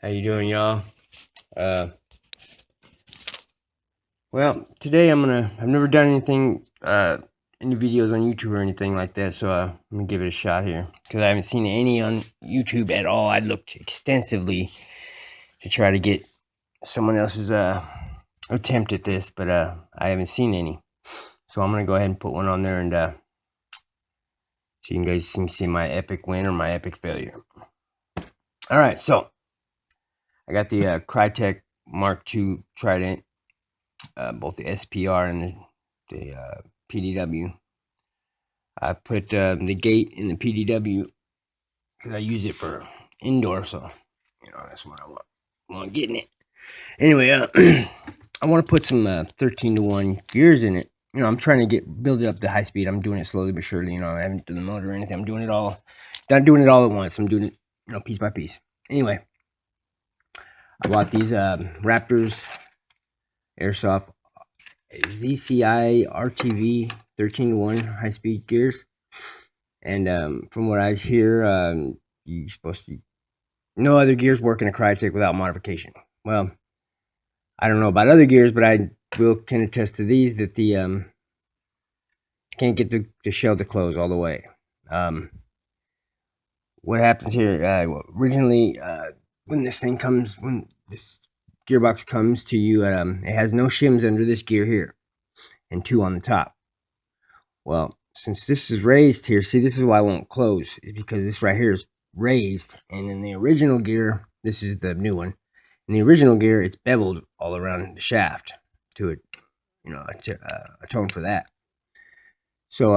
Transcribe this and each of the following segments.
How you doing, y'all? Well, today I've never done anything, any videos on YouTube or anything like that, so I'm gonna give it a shot here because I haven't seen any on YouTube at all. I looked extensively to try to get someone else's attempt at this, but I haven't seen any. So I'm gonna go ahead and put one on there and so you guys can see my epic win or my epic failure. All right, so I got the KRYTAC Mark II Trident. Both the SPR and the PDW. I put the gate in the PDW because I use it for indoor, so that's what I want getting it. Anyway, I want to put some 13-to-1 gears in it. I'm trying to build it up to high speed. I'm doing it slowly but surely. I haven't done the motor or anything. I'm doing it all, not doing it all at once. I'm doing it, piece by piece. Anyway, I bought these Raptors Airsoft ZCI RTV 13-to-1 high-speed gears, and from what I hear, you're supposed to no other gears work in a KRYTAC without modification. Well, I don't know about other gears, but I can attest to these that the can't get the shell to close all the way. What happens here? Originally, when this gearbox comes to you, it has no shims under this gear here, and 2 on the top. Well, since this is raised here, see, this is why I won't close, because this right here is raised, and in the original gear, this is the new one. In the original gear, it's beveled all around the shaft to atone for that. So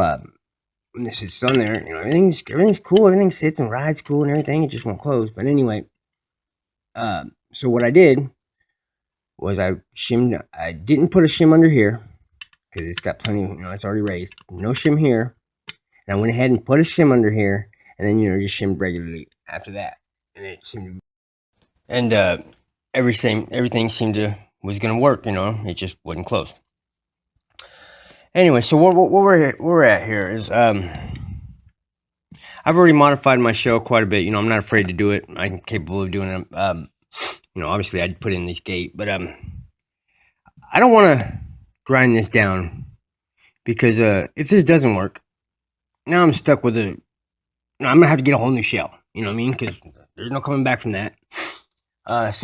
when this is on there, everything's cool, everything sits and rides cool and everything. It just won't close. But anyway, so what I did was I didn't put a shim under here because it's got plenty. It's already raised. No shim here. And I went ahead and put a shim under here, and then just shimmed regularly after that, and it seemed everything seemed to was gonna work. It just wouldn't close. Anyway, so what we're at here is I've already modified my shell quite a bit. I'm not afraid to do it. I'm capable of doing it. Obviously I'd put in this gate, but I don't want to grind this down because if this doesn't work, now I'm stuck with I'm gonna have to get a whole new shell. You know what I mean? Because there's no coming back from that. And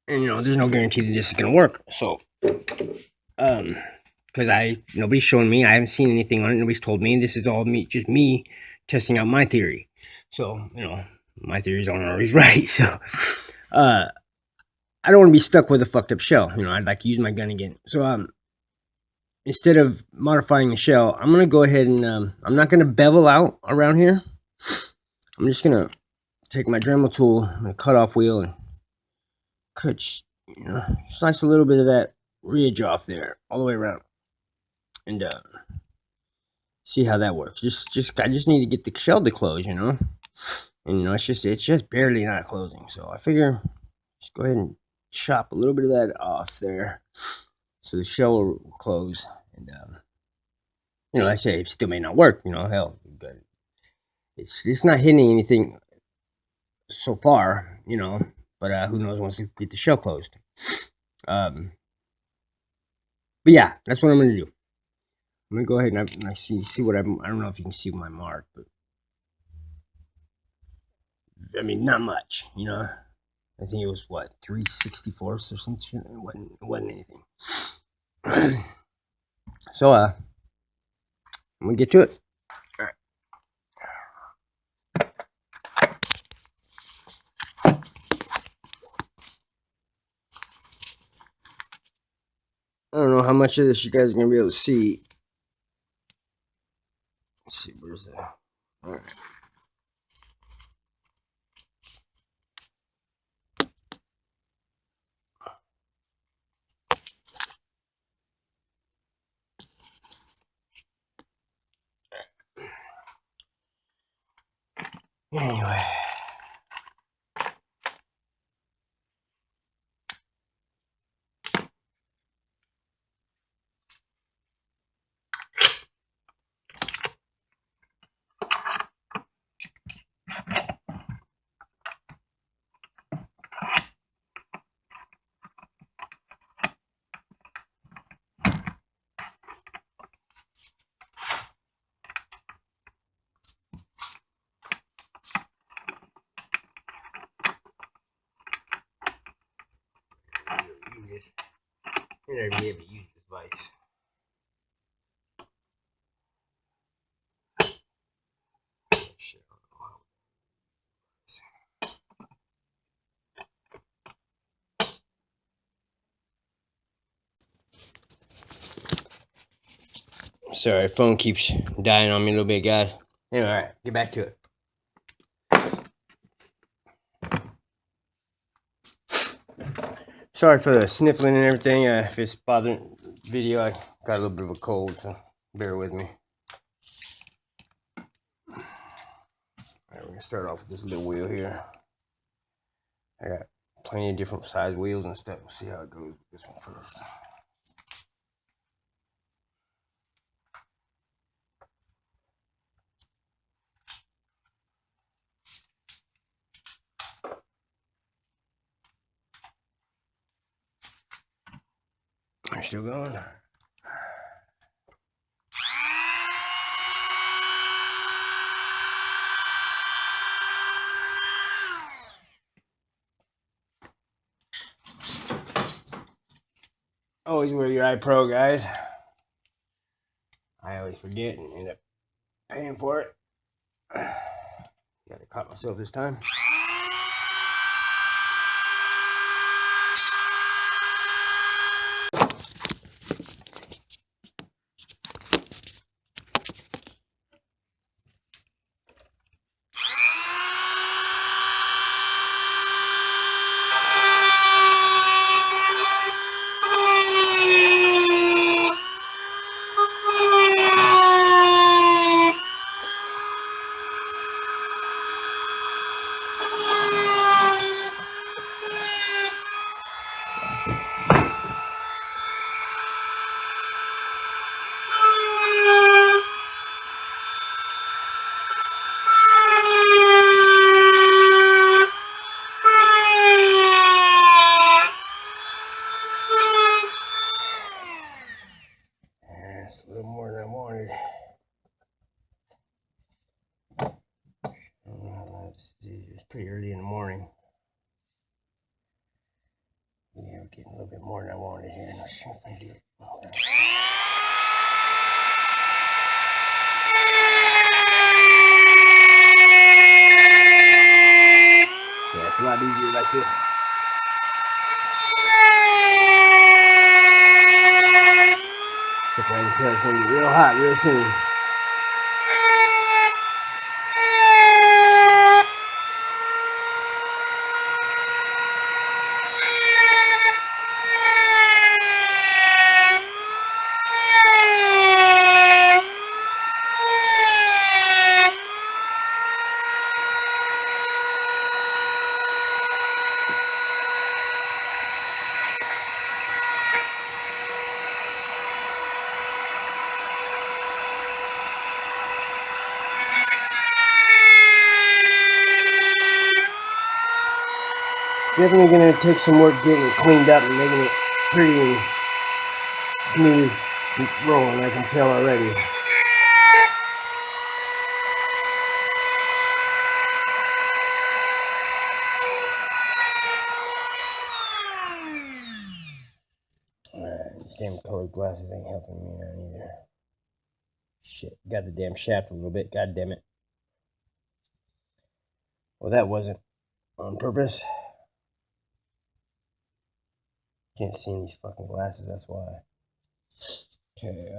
there's no guarantee that this is gonna work. So, because nobody's shown me, I haven't seen anything on it. Nobody's told me. This is all just me testing out my theory. So, my theories aren't always right. So, I don't want to be stuck with a fucked up shell. I'd like to use my gun again. So, instead of modifying the shell, I'm gonna go ahead and I'm not gonna bevel out around here. I'm just gonna take my Dremel tool, my cutoff wheel, and cut, slice a little bit of that ridge off there all the way around, and see how that works. I just need to get the shell to close, and it's just barely not closing. So I figure just go ahead and chop a little bit of that off there, so the shell will close. And I say it still may not work. Hell, it's not hitting anything so far. But who knows once you get the shell closed. But yeah, that's what I'm gonna do. I'm gonna go ahead and I see what I don't know if you can see my mark, but I mean not much. I think it was 3/64 or something. It wasn't anything. So I'm gonna get to it. All right. I don't know how much of this you guys are gonna be able to see. Let's see, where's that? All right. Anyway. this. You're never gonna be able to use this vise. Sorry, phone keeps dying on me a little bit, guys. Anyway, alright, get back to it. Sorry for the sniffling and everything. If it's bothering the video, I got a little bit of a cold, so bear with me. Alright, we're gonna start off with this little wheel here. I got plenty of different size wheels and stuff. We'll see how it goes with this one first. Are you still going? Always wear your iPro, guys. I always forget and end up paying for it. Got it caught myself this time. That's a little more than I wanted. It's pretty early in the morning. Yeah, we're getting a little bit more than I wanted here. Let's see if I can do it. Yeah, it's a lot easier like this. Except I can tell it's gonna be real hot real soon. Definitely gonna take some work getting it cleaned up and making it pretty and smooth and rolling, I can tell already. These damn colored glasses ain't helping me none either. Shit, got the damn shaft a little bit, god damn it. Well, that wasn't on purpose. Can't see in these fucking glasses, that's why. Okay,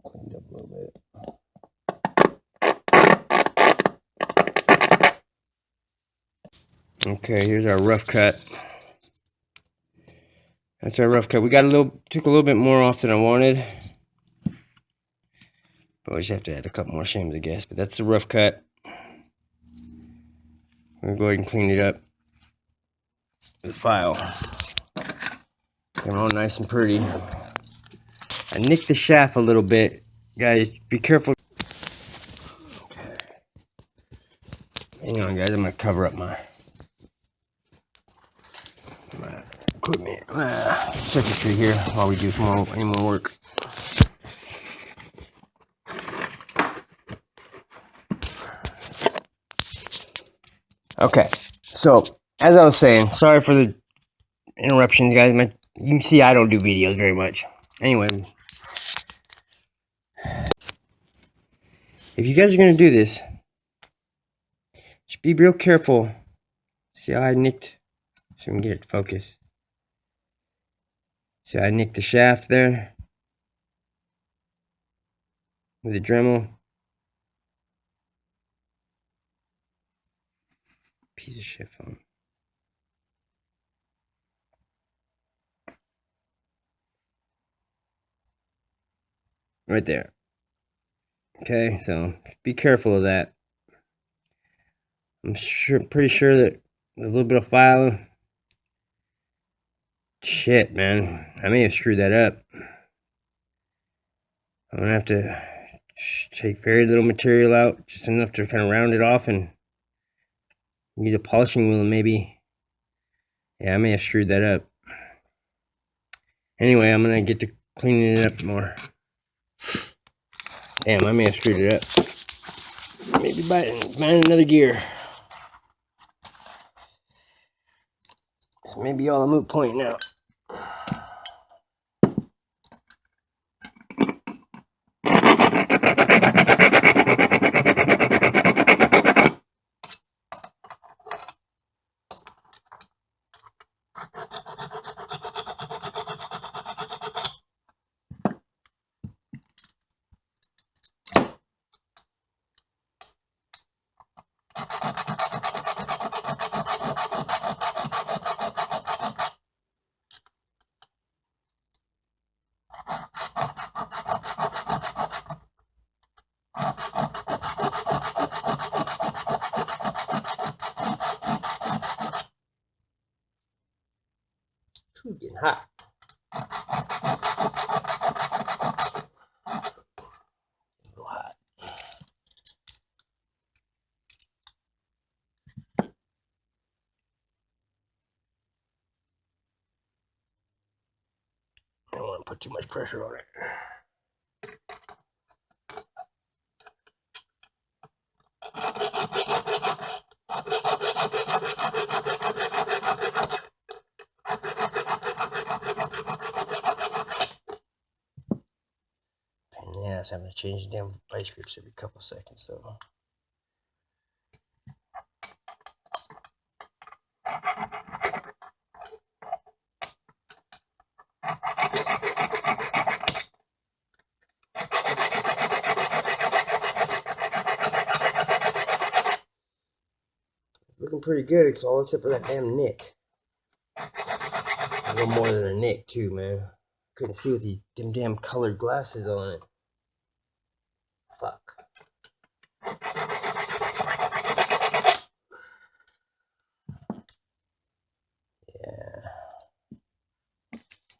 cleaned up a little bit. Okay, here's our rough cut. That's our rough cut. We got took a little bit more off than I wanted. But we just have to add a couple more shims, I guess. But that's the rough cut. We're gonna go ahead and clean it up with a file. Get them all nice and pretty. I nicked the shaft a little bit. Guys, be careful. Okay. Hang on, guys. I'm gonna cover up my equipment, circuitry here while we do any more work. Okay, so as I was saying, sorry for the interruptions, guys. You can see I don't do videos very much. Anyway, if you guys are gonna do this, just be real careful. See how I nicked? So we can get it to focus. See how I nicked the shaft there with the Dremel. Piece of shit phone. Right there. Okay, so be careful of that. I'm pretty sure that a little bit of filing. Shit, man. I may have screwed that up. I'm gonna have to take very little material out, just enough to kind of round it off, and use a polishing wheel, and maybe. Yeah, I may have screwed that up. Anyway, I'm gonna get to cleaning it up more. Damn, I may have screwed it up. Maybe buying another gear. This may be all a moot point now. It's getting hot. A little hot. I don't want to put too much pressure on it. And yeah, so I'm going to change the damn vice grips every couple seconds, so. Looking pretty good, it's all except for that damn nick. A little more than a nick, too, man. Couldn't see with these damn colored glasses on it. Fuck. Yeah.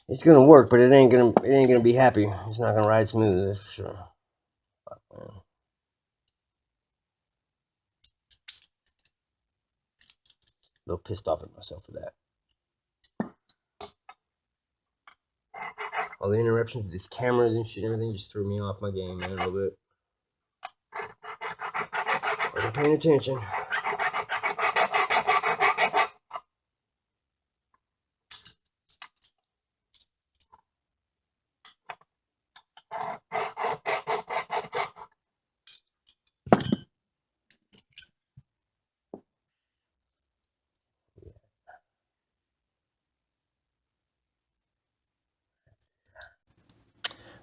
It's gonna work, but it ain't gonna be happy. It's not gonna ride smooth, that's for sure. Fuck, man. A little pissed off at myself for that. All the interruptions with these cameras and shit, everything just threw me off my game, man, a little bit. Wasn't paying attention.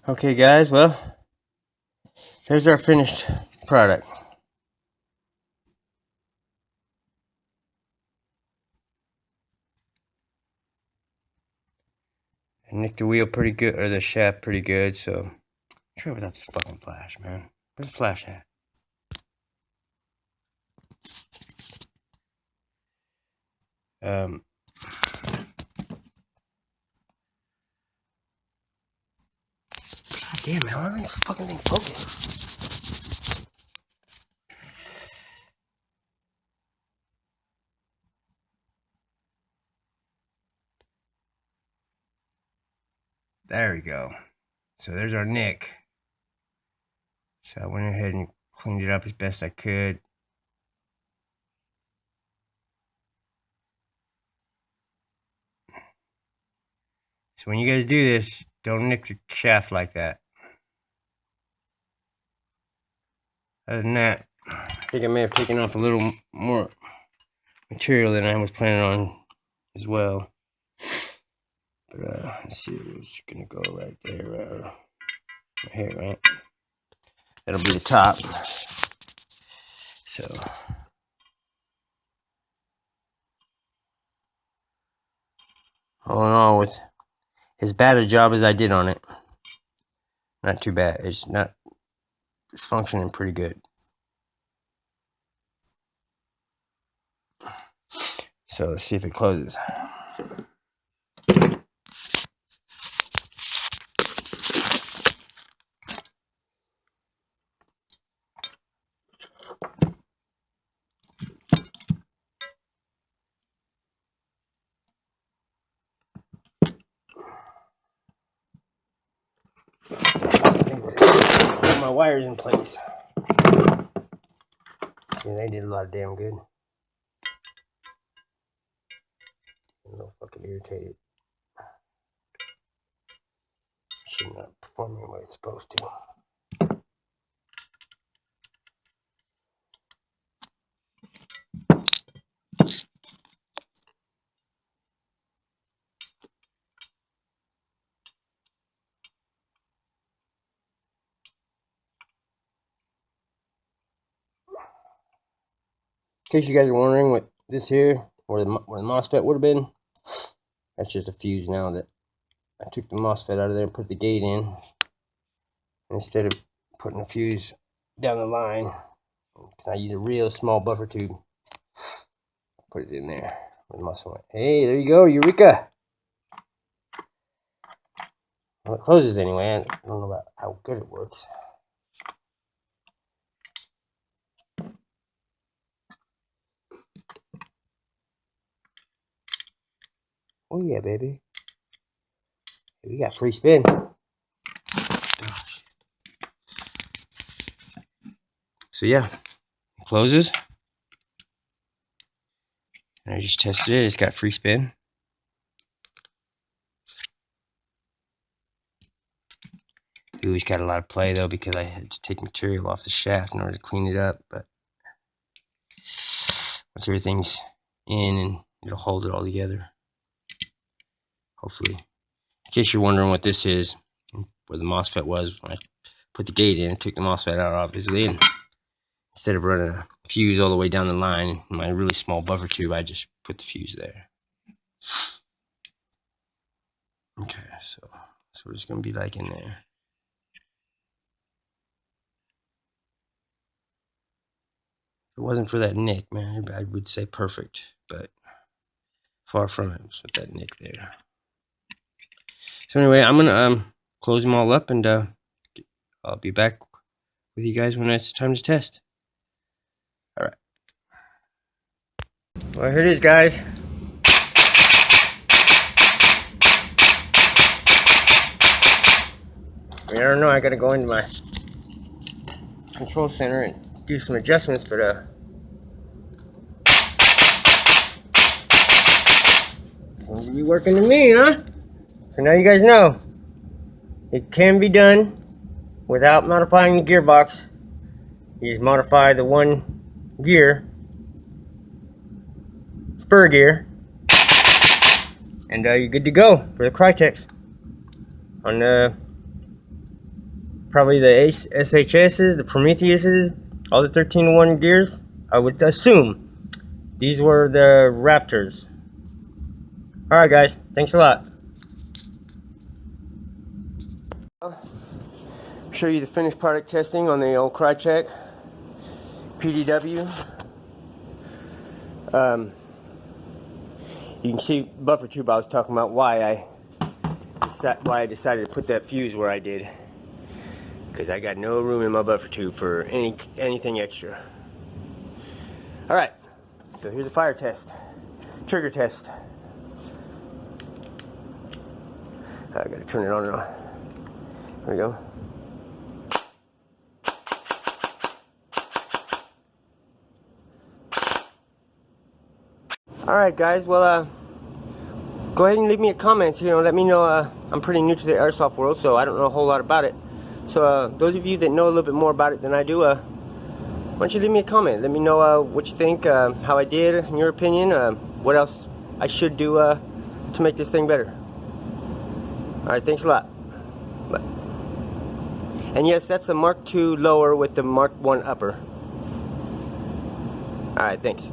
Okay, guys, well, there's our finished product. I nicked the wheel pretty good, or the shaft pretty good, so try without this fucking flash, man. Where's the flash at? God damn, man, why isn't this fucking thing focused? There we go. So there's our nick. So I went ahead and cleaned it up as best I could. So when you guys do this, don't nick the shaft like that. Other than that, I think I may have taken off a little more material than I was planning on as well. But let's see, it's gonna go right there, right here, right? That'll be the top. So all in all, with as bad a job as I did on it, not too bad. It's functioning pretty good. So let's see if it closes. Put my wires in place. Yeah, they did a lot of damn good. I'm a little fucking irritated. Should not performing what it's supposed to. In case you guys are wondering what this here, where the MOSFET would have been, that's just a fuse now that I took the MOSFET out of there and put the gate in. Instead of putting a fuse down the line, because I use a real small buffer tube, put it in there with the muscle. Hey, there you go, Eureka! Well, it closes anyway. I don't know about how good it works. Oh yeah, baby. We got free spin. So yeah, it closes. And I just tested it. It's got free spin. Ooh, it's got a lot of play though because I had to take material off the shaft in order to clean it up. But once everything's in, and it'll hold it all together. Hopefully. In case you're wondering what this is, where the MOSFET was when I put the gate in, took the MOSFET out obviously, and instead of running a fuse all the way down the line in my really small buffer tube, I just put the fuse there. Okay, so that's what it's gonna be like in there. If it wasn't for that nick, man, I would say perfect, but far from it with that nick there. So anyway, I'm gonna close them all up, and I'll be back with you guys when it's time to test. All right. Well, here it is, guys. I don't know. I gotta go into my control center and do some adjustments, but seems to be working to me, huh? So now you guys know it can be done without modifying the gearbox. You just modify the one gear, spur gear, and you're good to go for the KRYTACs on probably the SHSs, the Prometheuses, all the 13-to-1 gears. I would assume these were the Raptors. Alright guys, thanks a lot. I'll show you the finished product testing on the old KRYTAC PDW. You can see buffer tube. I was talking about why I decided to put that fuse where I did, because I got no room in my buffer tube for anything extra. Alright, so here's a fire test, trigger test. I gotta turn it on and on. There we go. Alright guys, well go ahead and leave me a comment. You know, let me know. I'm pretty new to the airsoft world, so I don't know a whole lot about it. So those of you that know a little bit more about it than I do, why don't you leave me a comment? Let me know what you think, how I did, in your opinion, what else I should do to make this thing better. Alright, thanks a lot. Bye. And yes, that's a Mark II lower with the Mark I upper. Alright, thanks.